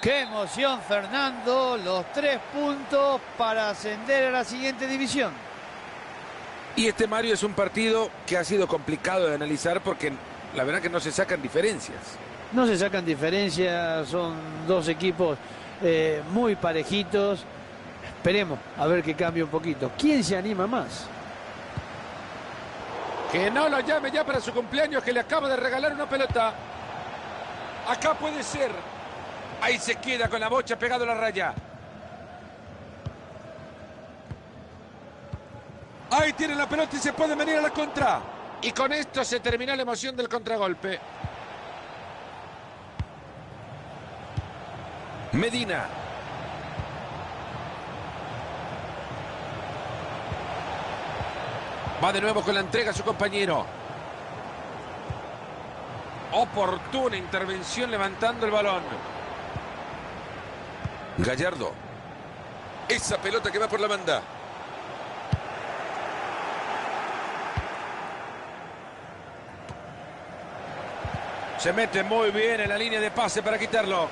Qué emoción, Fernando. Los 3 puntos para ascender a la siguiente división. Y este, Mario, es un partido que ha sido complicado de analizar porque la verdad que no se sacan diferencias. No se sacan diferencias, son dos equipos muy parejitos. Esperemos a ver que cambie un poquito. ¿Quién se anima más? Que no lo llame ya para su cumpleaños, que le acaba de regalar una pelota. Acá puede ser. Ahí se queda con la bocha pegado a la raya. Ahí tiene la pelota y se puede venir a la contra. Y con esto se terminó la emoción del contragolpe. Medina. Va de nuevo con la entrega a su compañero. Oportuna intervención levantando el balón. Gallardo. Esa pelota que va por la banda. Se mete muy bien en la línea de pase para quitarlo.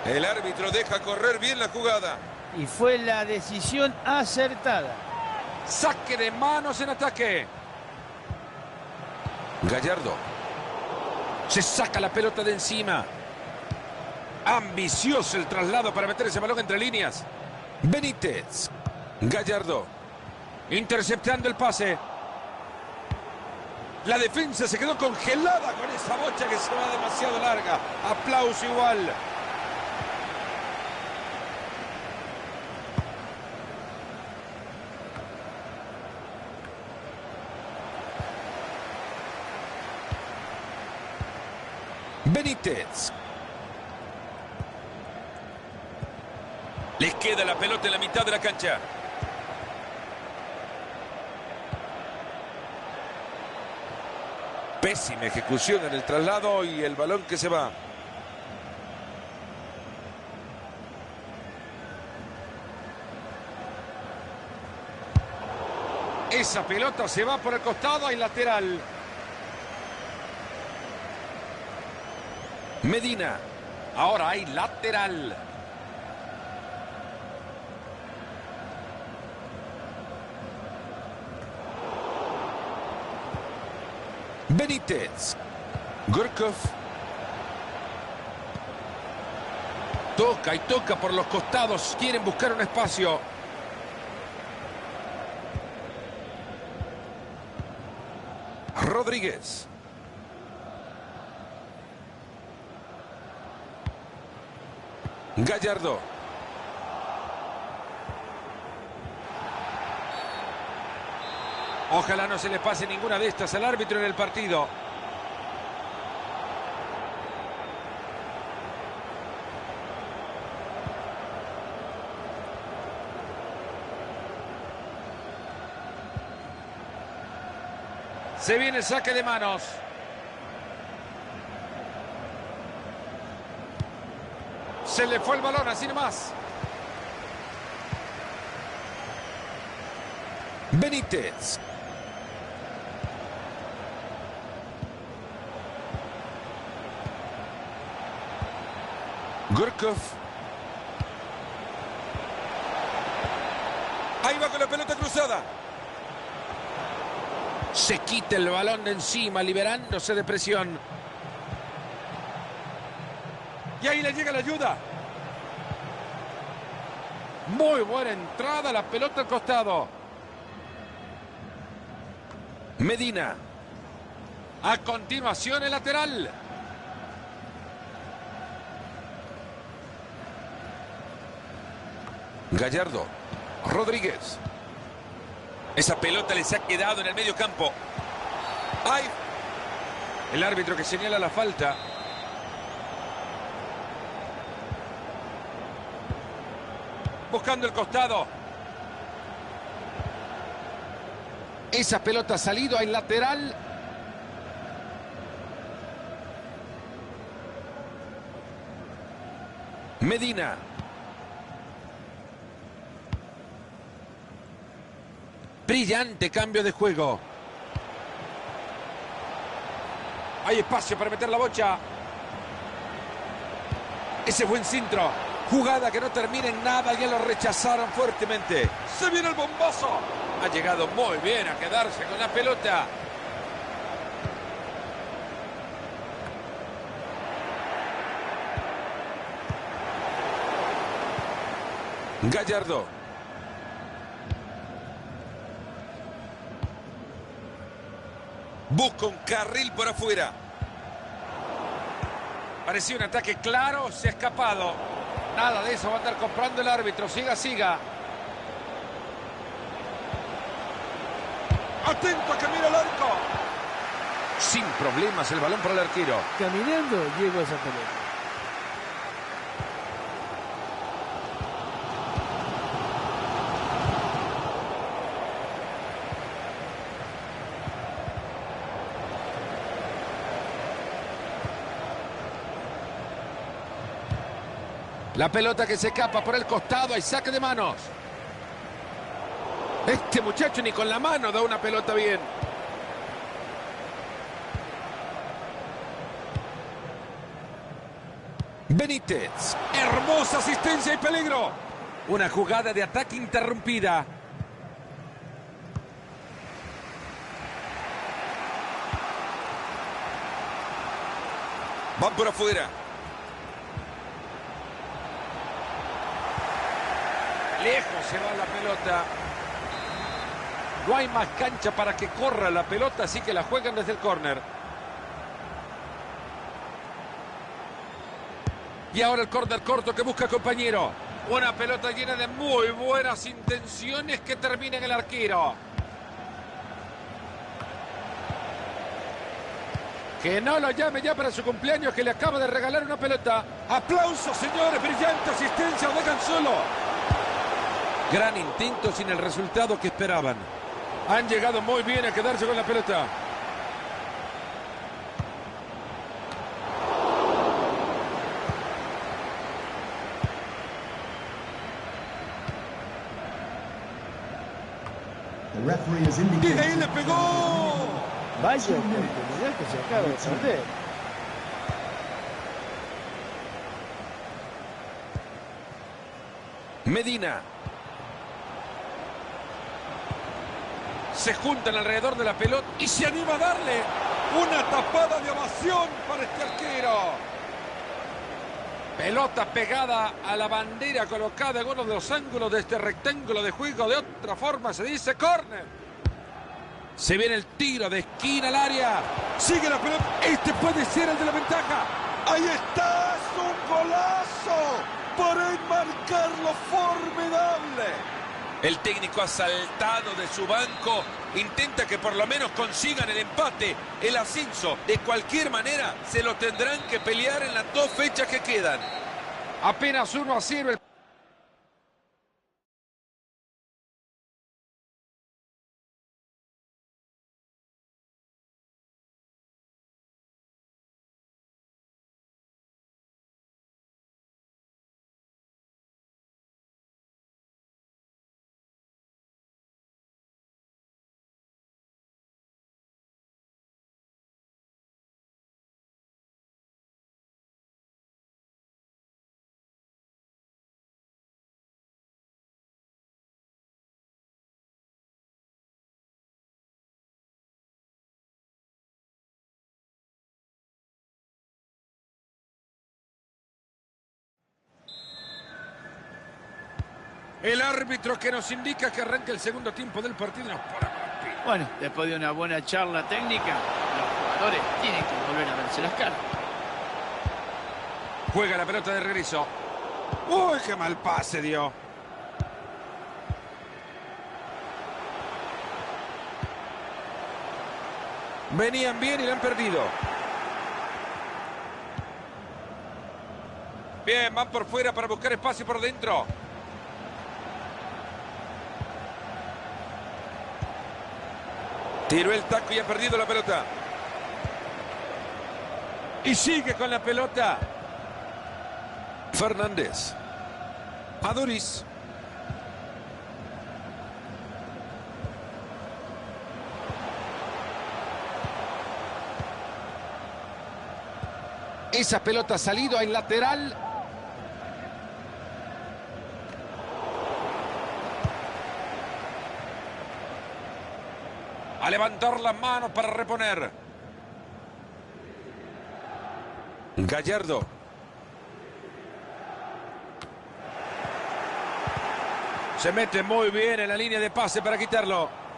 El árbitro deja correr bien la jugada. Y fue la decisión acertada. Saque de manos en ataque. Gallardo. Se saca la pelota de encima. Ambicioso el traslado para meter ese balón entre líneas. Benítez. Gallardo. Interceptando el pase. La defensa se quedó congelada con esa bocha que se va demasiado larga. Aplauso igual. Benítez. Les queda la pelota en la mitad de la cancha. Pésima ejecución en el traslado y el balón que se va. Esa pelota se va por el costado y lateral. Medina. Ahora hay lateral. Benítez. Gurkov. Toca y toca por los costados. Quieren buscar un espacio. Rodríguez. Gallardo. Ojalá no se le pase ninguna de estas al árbitro en el partido. Se viene el saque de manos. Se le fue el balón, así nomás. Benítez. Gurkov. Ahí va con la pelota cruzada. Se quita el balón de encima, liberándose de presión. Y ahí le llega la ayuda. Muy buena entrada, la pelota al costado. Medina. A continuación el lateral. Gallardo. Rodríguez. Esa pelota les ha quedado en el medio campo. ¡Ay! El árbitro que señala la falta. Buscando el costado. Esa pelota ha salido al lateral. Medina. Brillante cambio de juego. Hay espacio para meter la bocha. Ese buen centro. Jugada que no termina en nada. Ya lo rechazaron fuertemente. Se viene el bombazo. Ha llegado muy bien a quedarse con la pelota. Gallardo. Busca un carril por afuera. Parecía un ataque claro, se ha escapado. Nada de eso va a andar comprando el árbitro. Siga, siga. Atento que mira el arco. Sin problemas el balón para el arquero. Caminando llegó a esa pelota. La pelota que se escapa por el costado. Hay saque de manos. Este muchacho ni con la mano da una pelota bien. Benítez. Hermosa asistencia y peligro. Una jugada de ataque interrumpida. Van por afuera. Lejos se va la pelota. No hay más cancha para que corra la pelota, así que la juegan desde el córner. Y ahora el córner corto que busca compañero. Una pelota llena de muy buenas intenciones que termina en el arquero. Que no lo llame ya para su cumpleaños, que le acaba de regalar una pelota. ¡Aplausos, señores! ¡Brillante asistencia! ¡Lo dejan solo! Gran intento sin el resultado que esperaban. Han llegado muy bien a quedarse con la pelota. ¡Y ahí le pegó! Vaya oportunidad que se acaba de perder. Medina. Se juntan alrededor de la pelota y se anima a darle una tapada de ovación para este arquero. Pelota pegada a la bandera colocada en uno de los ángulos de este rectángulo de juego. De otra forma se dice córner. Se viene el tiro de esquina al área. Sigue la pelota. Este puede ser el de la ventaja. Ahí está. Es un golazo. Para enmarcarlo formidable. El técnico ha saltado de su banco. Intenta que por lo menos consigan el empate, el ascenso. De cualquier manera se lo tendrán que pelear en las dos fechas que quedan. Apenas 1-0 el... El árbitro que nos indica que arranca el segundo tiempo del partido nos pone mal pie. Bueno, después de una buena charla técnica, los jugadores tienen que volver a verse las caras. Juega la pelota de regreso. ¡Uy, qué mal pase dio! Venían bien y la han perdido. Bien, van por fuera para buscar espacio por dentro. Tiró el taco y ha perdido la pelota. Y sigue con la pelota. Fernández. Aduriz. Esa pelota ha salido al lateral. A levantar las manos para reponer. Gallardo. Se mete muy bien en la línea de pase para quitarlo.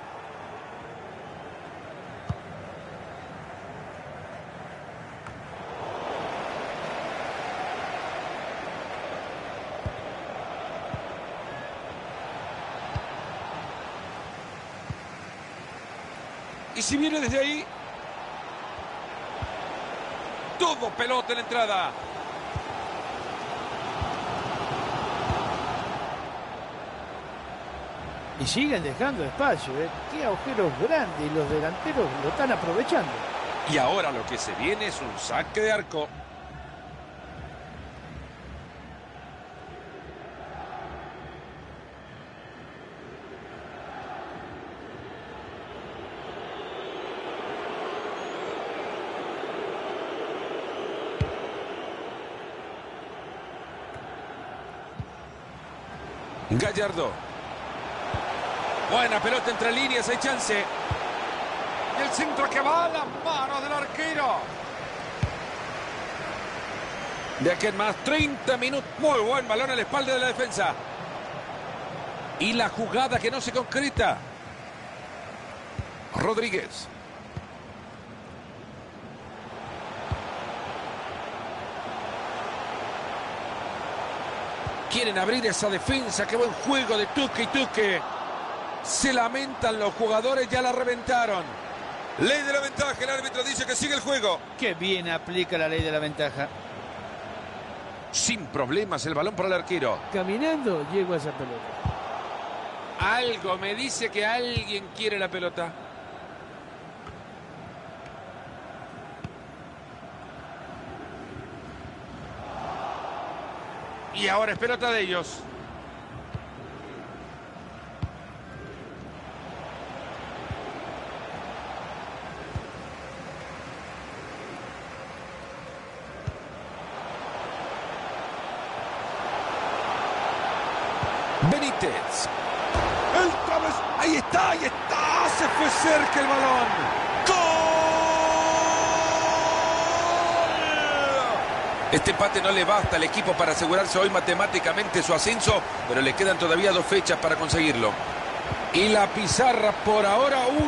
Y si viene desde ahí, todo pelota en la entrada. Y siguen dejando espacio, ¿eh? Qué agujeros grandes, y los delanteros lo están aprovechando. Y ahora lo que se viene es un saque de arco. Gallardo. Buena pelota entre líneas, hay chance. Y el centro que va a las manos del arquero. De aquí en más, 30 minutos. Muy buen balón a la espalda de la defensa. Y la jugada que no se concreta. Rodríguez. Quieren abrir esa defensa. Qué buen juego de Tuque y Tuque. Se lamentan los jugadores, ya la reventaron. Ley de la ventaja, el árbitro dice que sigue el juego. Qué bien aplica la ley de la ventaja. Sin problemas el balón para el arquero. Caminando llegó a esa pelota. Algo me dice que alguien quiere la pelota. Y ahora es pelota de ellos. Benítez. El cabez. Ahí está, ahí está. Se fue cerca el balón. ¡Gol! Este empate no le basta al equipo para asegurarse hoy matemáticamente su ascenso, pero le quedan todavía 2 fechas para conseguirlo. Y la pizarra por ahora 1-1.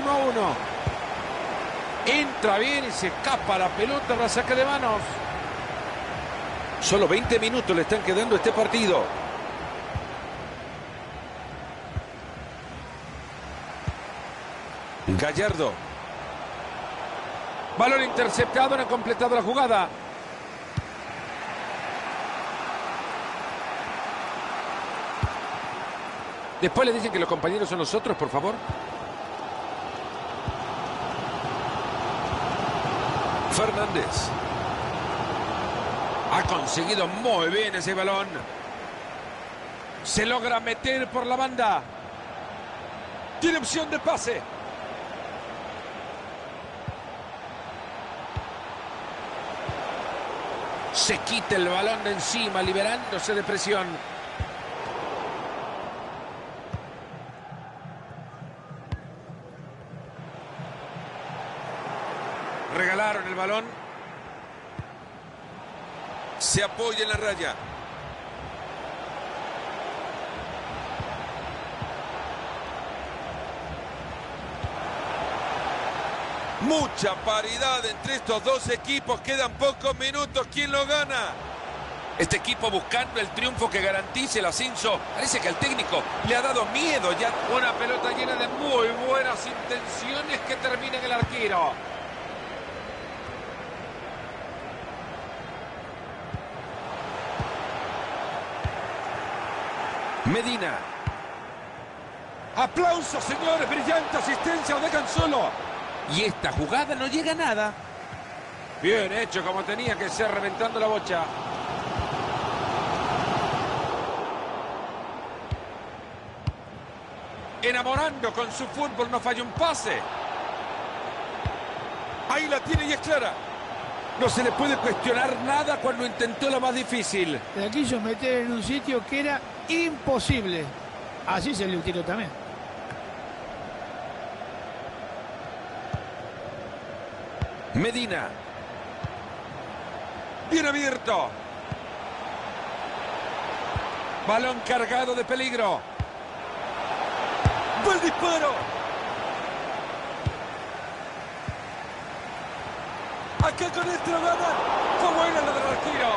Entra bien y se escapa la pelota, la saca de manos. Solo 20 minutos le están quedando a este partido. Gallardo. Balón interceptado, no ha completado la jugada. Después le dicen que los compañeros son los otros, por favor. Fernández. Ha conseguido muy bien ese balón. Se logra meter por la banda. Tiene opción de pase. Se quita el balón de encima, liberándose de presión. Regalaron el balón. Se apoya en la raya. Mucha paridad entre estos dos equipos. Quedan pocos minutos. ¿Quién lo gana? Este equipo buscando el triunfo que garantice el ascenso. Parece que al técnico le ha dado miedo ya. Una pelota llena de muy buenas intenciones que termina en el arquero. Medina. Aplausos, señores. Brillante asistencia. Lo dejan solo. Y esta jugada no llega a nada. Bien hecho, como tenía que ser, reventando la bocha. Enamorando con su fútbol, no falla un pase. Ahí la tiene y es clara. No se le puede cuestionar nada cuando intentó la más difícil. La quiso meter en un sitio que era imposible. Así se le tiró también. Medina. Bien abierto. Balón cargado de peligro. ¡Buen disparo! Acá con esto lo gana. Fue buena la del arquero.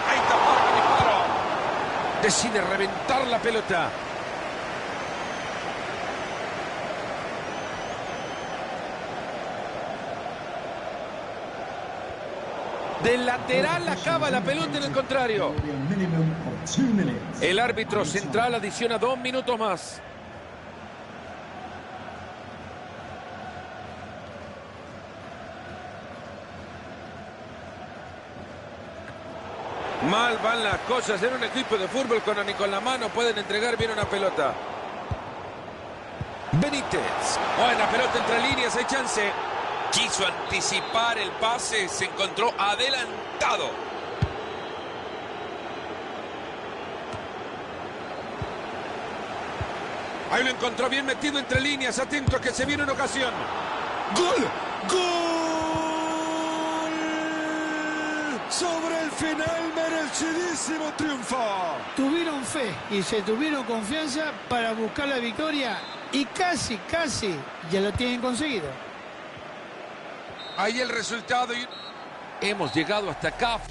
Ahí tapó el disparo. Decide reventar la pelota. Del lateral acaba la pelota en el contrario. El árbitro central adiciona 2 minutos más. Mal van las cosas en un equipo de fútbol cuando ni con la mano pueden entregar bien una pelota. Benítez. Buena pelota entre líneas, hay chance. Quiso anticipar el pase, se encontró adelantado. Ahí lo encontró bien metido entre líneas, atento a que se viene una ocasión. ¡Gol! ¡Gol! Sobre el final, merecidísimo triunfo. Tuvieron fe y se tuvieron confianza para buscar la victoria y casi ya lo tienen conseguido. Ahí el resultado y hemos llegado hasta acá.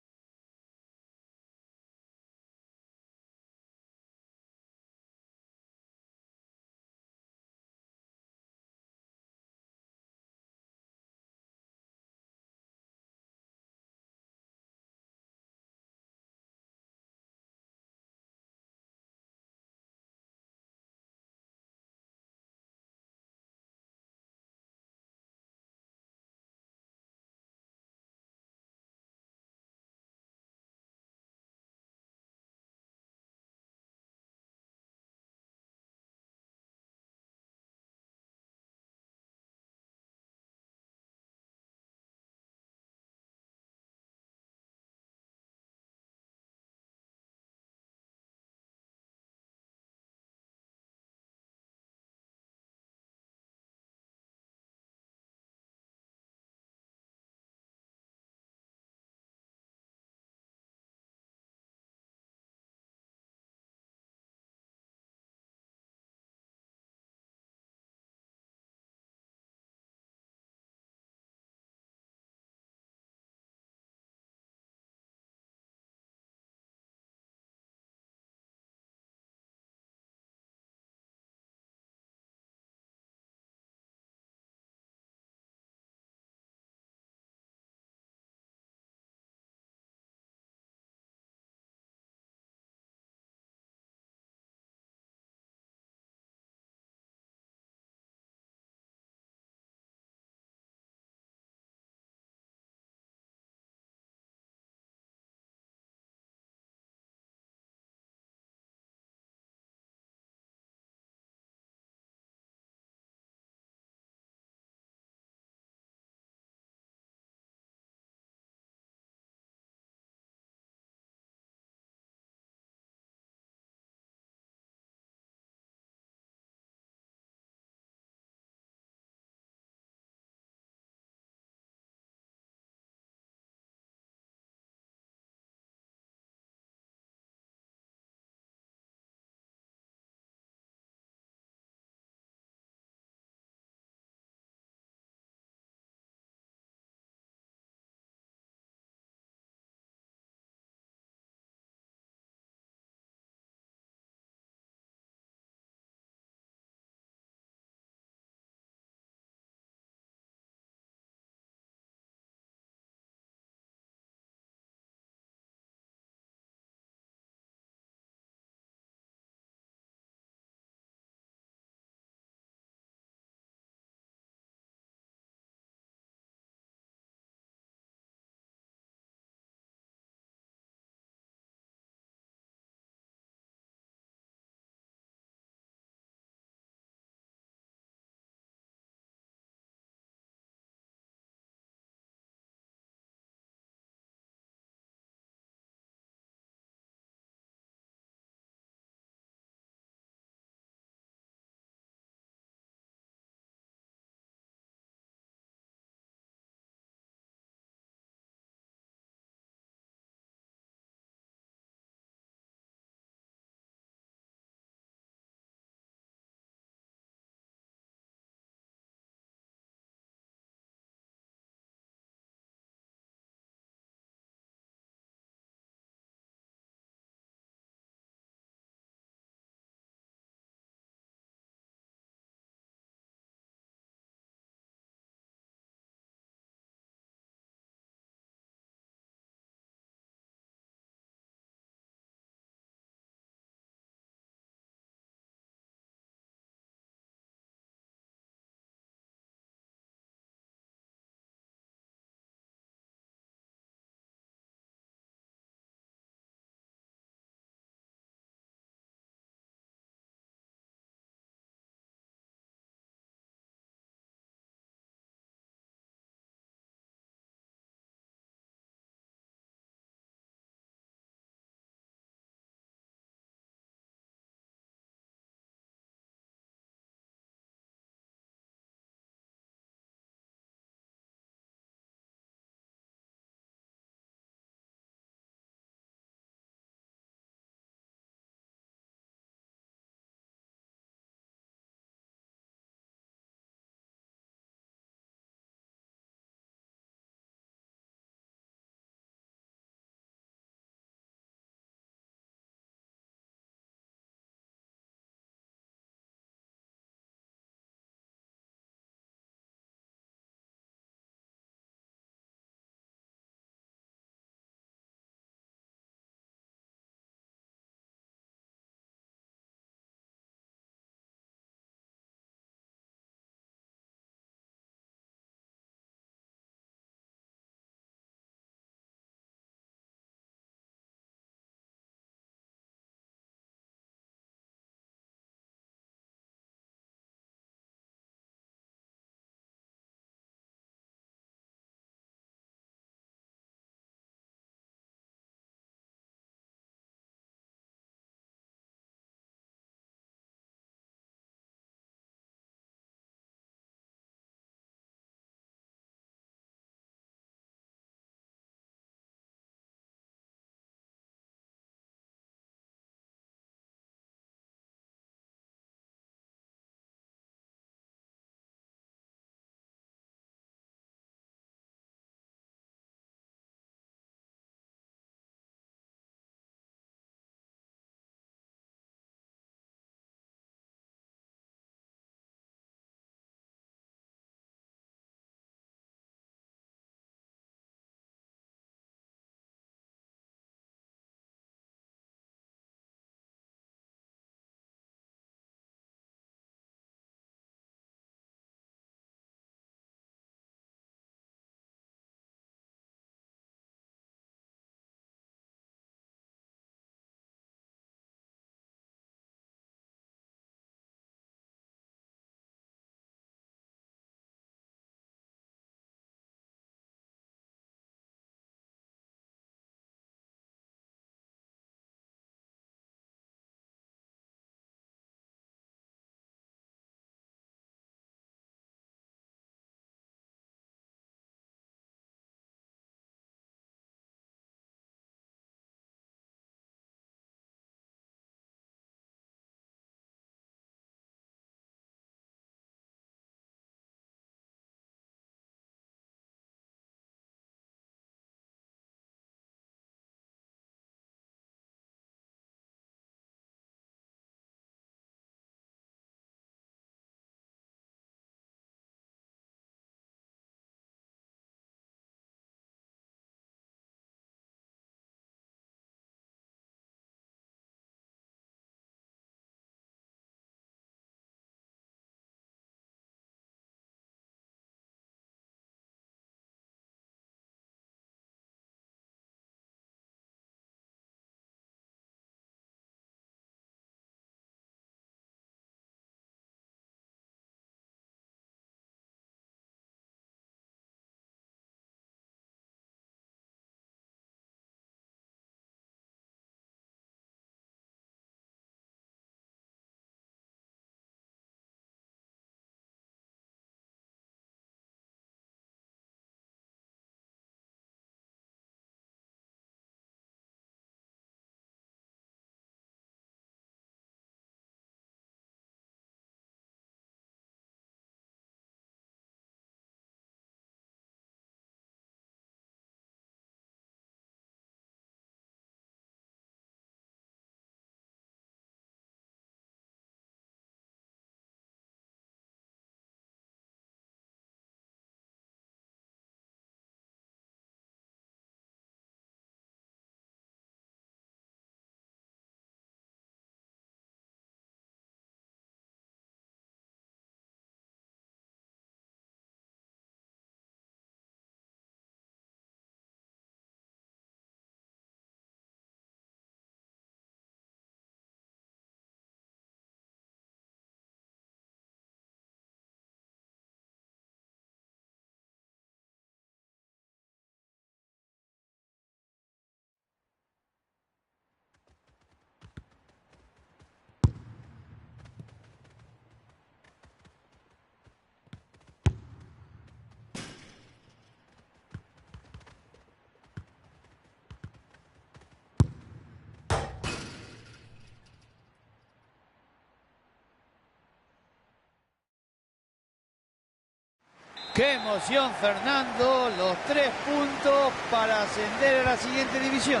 Qué emoción, Fernando. Los 3 puntos para ascender a la siguiente división.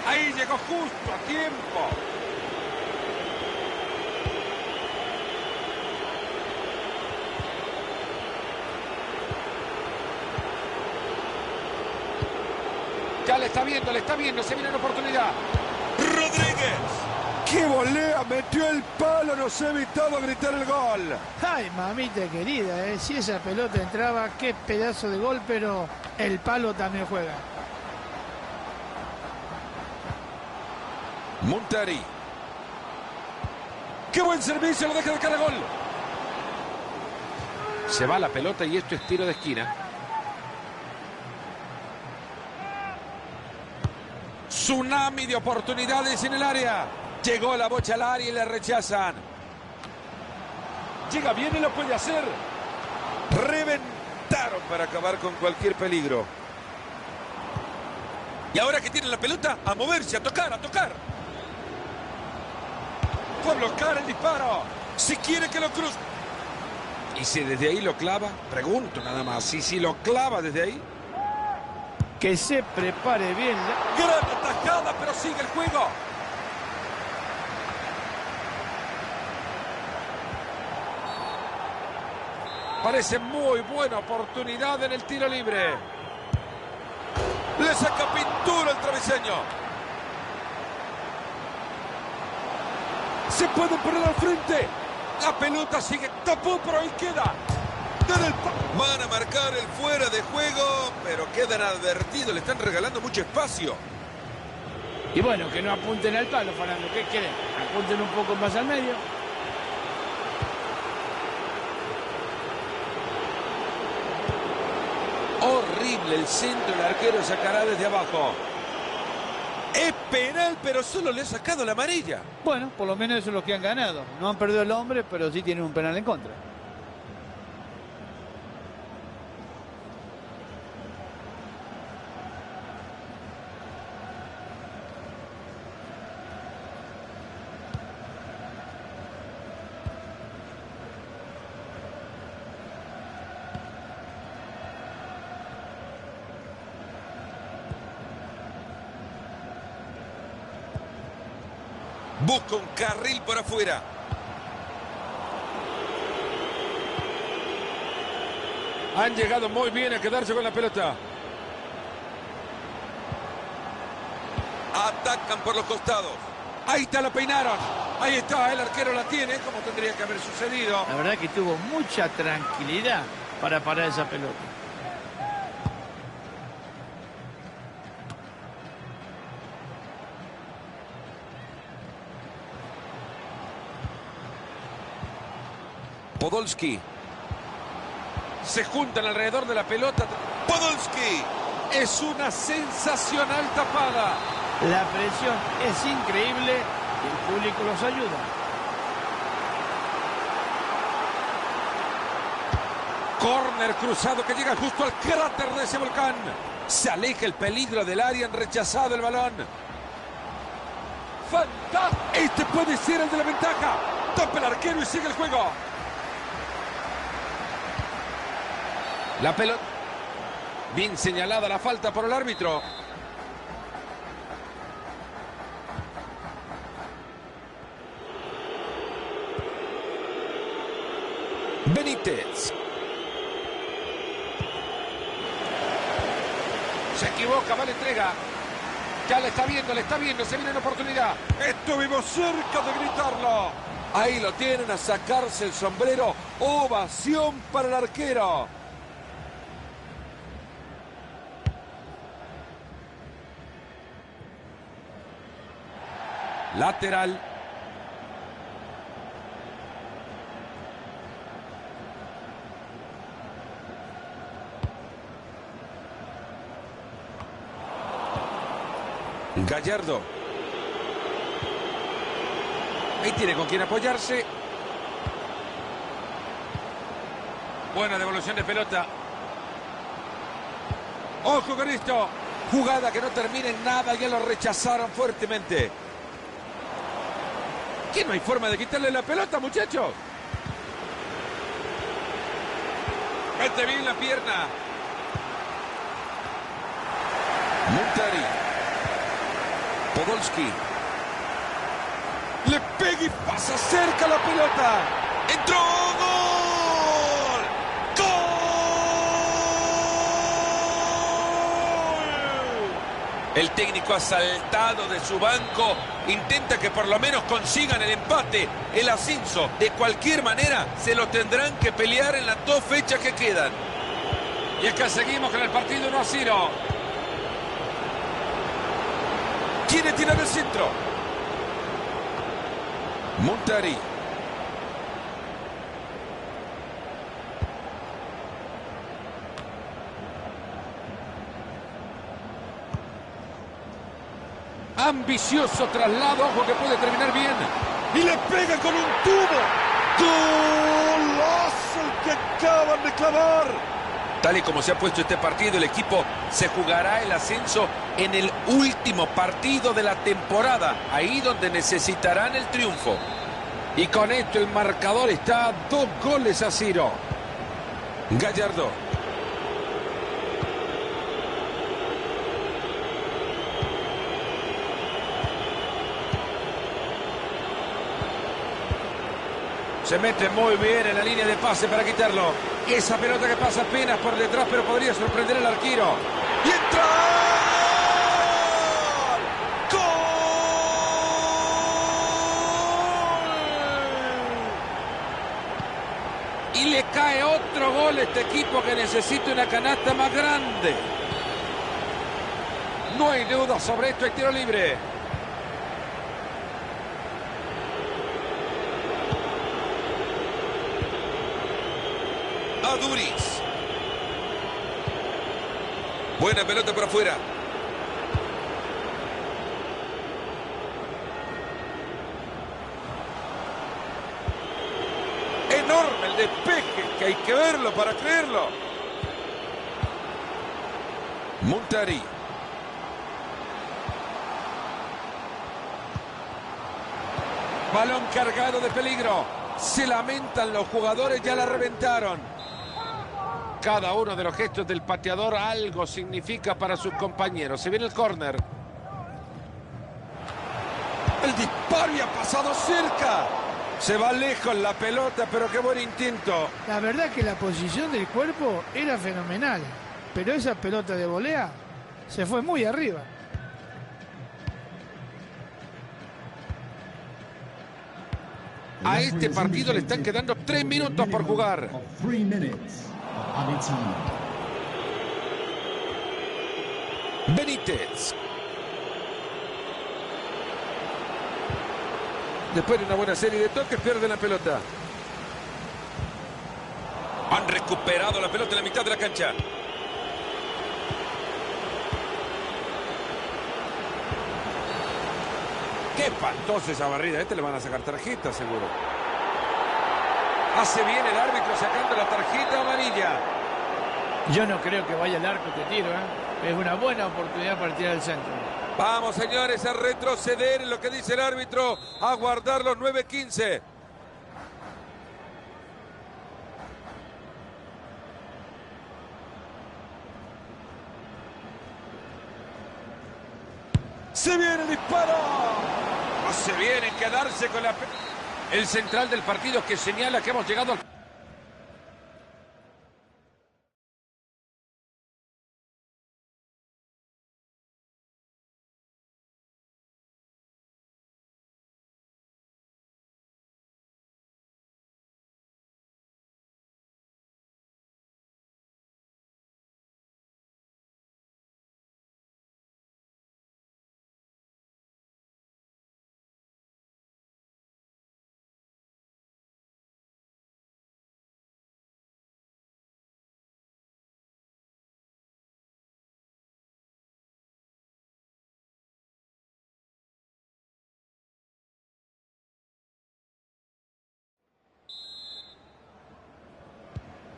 Ahí llegó justo a tiempo. Ya le está viendo, se viene una oportunidad. Rodríguez. ¡Qué volea! Metió el palo, nos ha evitado gritar el gol. Ay, mamita querida, si esa pelota entraba, qué pedazo de gol, pero el palo también juega. Montari. ¡Qué buen servicio! Lo deja de cara gol. Se va la pelota y esto es tiro de esquina. Tsunami de oportunidades en el área. Llegó la bocha al área y le rechazan. Llega bien y lo puede hacer. Reventaron para acabar con cualquier peligro. Y ahora que tienen la pelota, a moverse, a tocar, a tocar. Por bloquear el disparo. Si quiere que lo cruce. Y si desde ahí lo clava, pregunto nada más. Y si lo clava desde ahí. Que se prepare bien. Gran atajada, pero sigue el juego. Parece muy buena oportunidad en el tiro libre. Le saca pintura el traveseño. Se puede poner al frente. La pelota sigue. Tapó, pero ahí queda. Van a marcar el fuera de juego, pero quedan advertidos. Le están regalando mucho espacio. Y bueno, que no apunten al palo, Fernando. ¿Qué quieren? Apunten un poco más al medio. Horrible el centro, el arquero sacará desde abajo. Es penal, pero solo le ha sacado la amarilla. Bueno, por lo menos eso es lo que han ganado. No han perdido el hombre, pero sí tienen un penal en contra. Busca un carril por afuera. Han llegado muy bien a quedarse con la pelota. Atacan por los costados. Ahí está, la peinaron. Ahí está, el arquero la tiene, como tendría que haber sucedido. La verdad que tuvo mucha tranquilidad para parar esa pelota. Podolski. Se juntan alrededor de la pelota. Podolski. Es una sensacional tapada. La presión es increíble y el público los ayuda. Córner cruzado que llega justo al cráter de ese volcán. Se aleja el peligro del área, han rechazado el balón. ¡Fantástico! Este puede ser el de la ventaja. Tapa el arquero y sigue el juego. La pelota. Bien señalada la falta por el árbitro. Benítez. Se equivoca, va la entrega. Ya le está viendo, se viene una oportunidad. Estuvimos cerca de gritarlo. Ahí lo tienen, a sacarse el sombrero. Ovación para el arquero. Lateral. Gallardo. Ahí tiene con quién apoyarse. Buena devolución de pelota. Ojo con esto. Jugada que no termina en nada. Ya lo rechazaron fuertemente. ¿Qué, no hay forma de quitarle la pelota, muchachos? Mete bien la pierna. Montari. Podolski. Le pega y pasa cerca la pelota. ¡Entró! ¡Gol! ¡Gol! El técnico ha saltado de su banco. Intenta que por lo menos consigan el empate, el ascenso. De cualquier manera, se lo tendrán que pelear en las 2 fechas que quedan. Y es que seguimos con el partido 1-0. Quiere tirar el centro. Montari. Ambicioso traslado, ojo que puede terminar bien. Y le pega con un tubo. ¡Golazo el que acaban de clavar! Tal y como se ha puesto este partido, el equipo se jugará el ascenso en el último partido de la temporada. Ahí donde necesitarán el triunfo. Y con esto el marcador está 2-0. Gallardo. Se mete muy bien en la línea de pase para quitarlo. Esa pelota que pasa apenas por detrás, pero podría sorprender al arquero. ¡Y entra! ¡Gol! Y le cae otro gol a este equipo que necesita una canasta más grande. No hay duda sobre esto, el tiro libre. Aduriz. Buena pelota por afuera. Enorme el despeje, que hay que verlo para creerlo. Montari. Balón cargado de peligro. Se lamentan los jugadores, ya la reventaron. Cada uno de los gestos del pateador algo significa para sus compañeros. Se viene el córner. El disparo y ha pasado cerca. Se va lejos la pelota, pero qué buen intento. La verdad que la posición del cuerpo era fenomenal, pero esa pelota de volea se fue muy arriba. A este partido le están quedando 3 minutos por jugar. Benítez. Después de una buena serie de toques, pierde la pelota. Han recuperado la pelota en la mitad de la cancha. Qué espantosa esa barrida. A este le van a sacar tarjeta, seguro. Hace bien el árbitro sacando la tarjeta amarilla. Yo no creo que vaya al arco este tiro, ¿eh? Es una buena oportunidad para tirar al centro. Vamos, señores, a retroceder en lo que dice el árbitro. A guardar los 9-15. ¡Se viene el disparo! Se viene a quedarse con la... El central del partido que señala que hemos llegado al...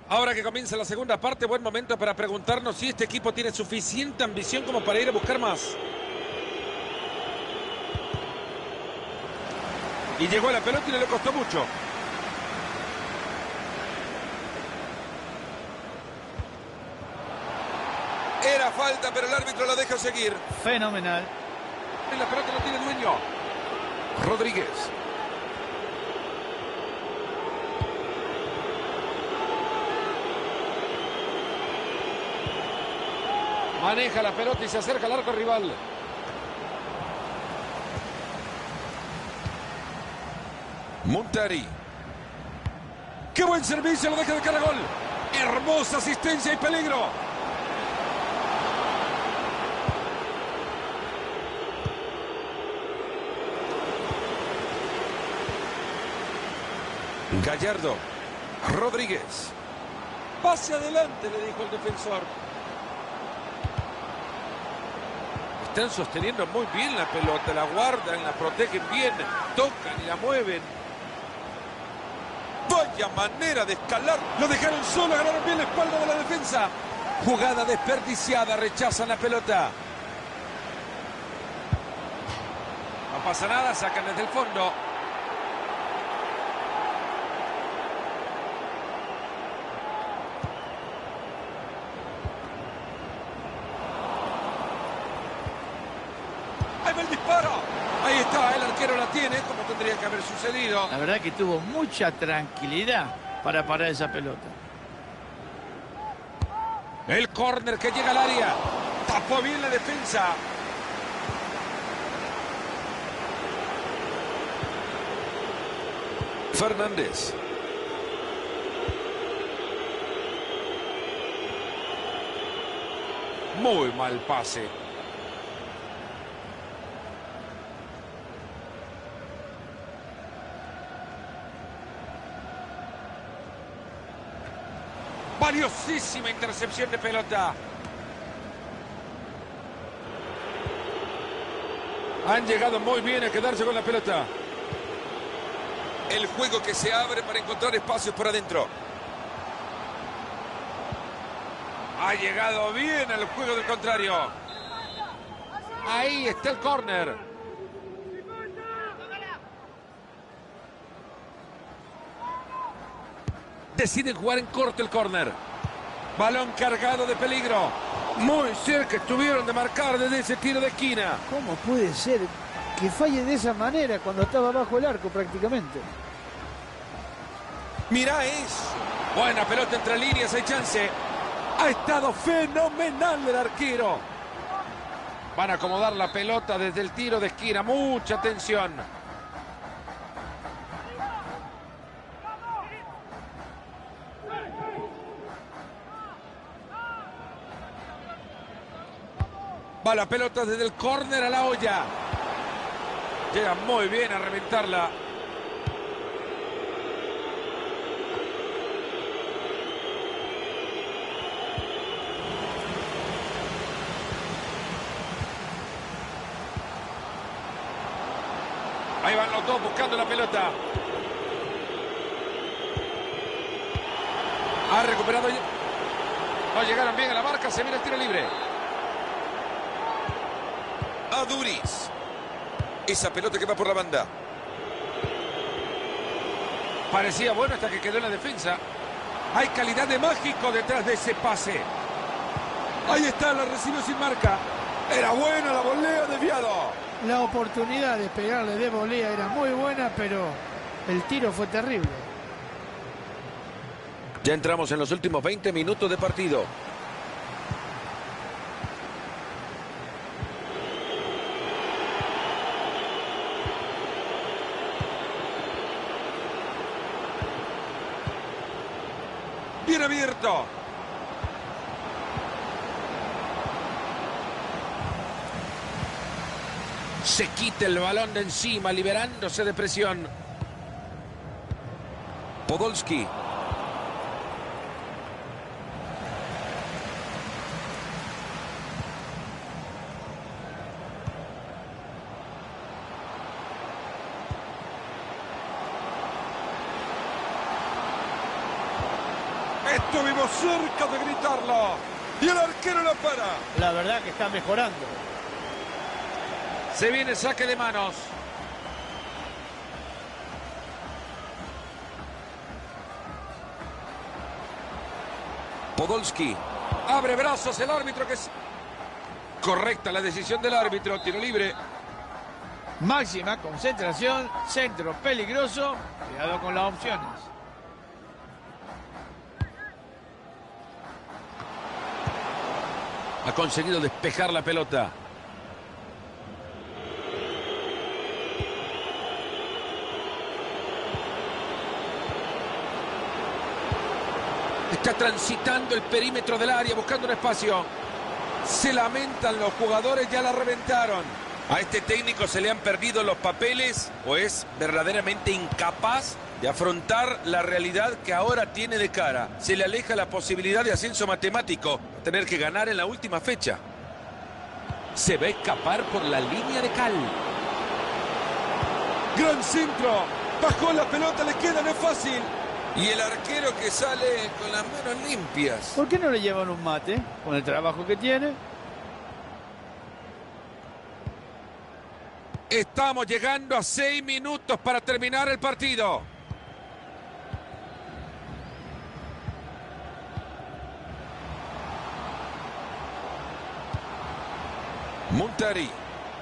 Ahora que comienza la segunda parte, buen momento para preguntarnos si este equipo tiene suficiente ambición como para ir a buscar más. Y llegó a la pelota y no le costó mucho. Era falta, pero el árbitro la deja seguir. Fenomenal. La pelota no tiene dueño. Rodríguez. Maneja la pelota y se acerca al arco rival. Montari. ¡Qué buen servicio! Lo deja de cara a gol. Hermosa asistencia y peligro. Gallardo. Rodríguez. Pase adelante, le dijo el defensor. Están sosteniendo muy bien la pelota, la guardan, la protegen bien, tocan y la mueven. Vaya manera de escalar. Lo dejaron solo, agarraron bien la espalda de la defensa. Jugada desperdiciada, rechazan la pelota. No pasa nada, sacan desde el fondo. ¡Ahí va el disparo! Ahí está, el arquero la tiene, como tendría que haber sucedido. La verdad que tuvo mucha tranquilidad para parar esa pelota. El córner que llega al área. Tapó bien la defensa. Fernández. Muy mal pase. Valiosísima intercepción de pelota. Han llegado muy bien a quedarse con la pelota. El juego que se abre para encontrar espacios por adentro. Ha llegado bien al juego del contrario. Ahí está el córner. Deciden jugar en corto el córner. Balón cargado de peligro. Muy cerca estuvieron de marcar desde ese tiro de esquina. ¿Cómo puede ser que falle de esa manera cuando estaba bajo el arco prácticamente? Mirá eso. Buena pelota entre líneas, hay chance. Ha estado fenomenal el arquero. Van a acomodar la pelota desde el tiro de esquina. Mucha atención. Va la pelota desde el córner a la olla. Llega muy bien a reventarla. Ahí van los dos buscando la pelota. Ha recuperado. No llegaron bien a la marca. Se viene el tiro libre. Aduriz. Esa pelota que va por la banda. Parecía bueno hasta que quedó en la defensa. Hay calidad de mágico detrás de ese pase. Ahí está, la recibió sin marca. Era buena la volea, desviado. La oportunidad de pegarle de volea era muy buena, pero el tiro fue terrible. Ya entramos en los últimos 20 minutos de partido. Bien abierto. Se quita el balón de encima, liberándose de presión. Podolski. Estuvimos cerca de gritarlo. Y el arquero la para. La verdad que está mejorando. Se viene saque de manos. Podolski. Abre brazos el árbitro que... Correcta la decisión del árbitro, tiro libre. Máxima concentración, centro peligroso. Cuidado con las opciones. Ha conseguido despejar la pelota. Está transitando el perímetro del área buscando un espacio. Se lamentan los jugadores, ya la reventaron. ¿A este técnico se le han perdido los papeles o es verdaderamente incapaz de afrontar la realidad que ahora tiene de cara? Se le aleja la posibilidad de ascenso matemático, tener que ganar en la última fecha. Se va a escapar por la línea de cal. Gran centro. Bajó la pelota, le queda, no es fácil. Y el arquero que sale con las manos limpias. ¿Por qué no le llevan un mate con el trabajo que tiene? Estamos llegando a 6 minutos para terminar el partido. Montari.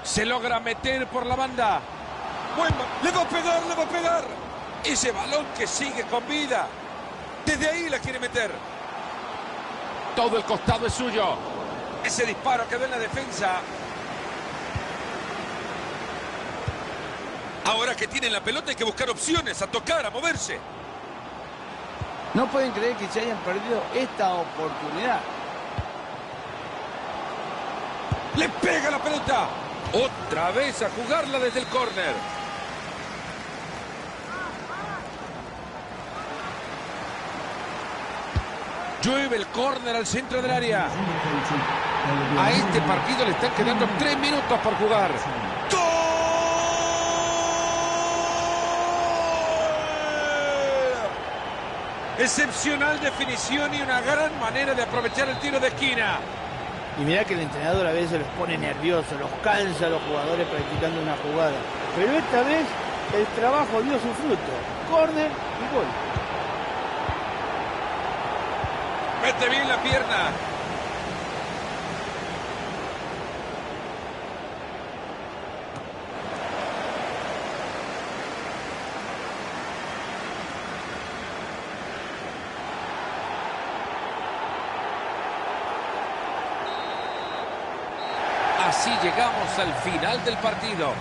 Se logra meter por la banda. Le va a pegar, le va a pegar. Ese balón que sigue con vida. Desde ahí la quiere meter. Todo el costado es suyo. Ese disparo quedó en la defensa. Ahora que tienen la pelota hay que buscar opciones, a tocar, a moverse. No pueden creer que se hayan perdido esta oportunidad. Le pega la pelota. Otra vez a jugarla desde el córner. Llueve el córner al centro del área. A este partido le están quedando 3 minutos por jugar. ¡Gol! Excepcional definición y una gran manera de aprovechar el tiro de esquina. Y mirá que el entrenador a veces los pone nerviosos, los cansa a los jugadores practicando una jugada. Pero esta vez el trabajo dio su fruto. Córner y gol. Mete bien la pierna. Así llegamos al final del partido.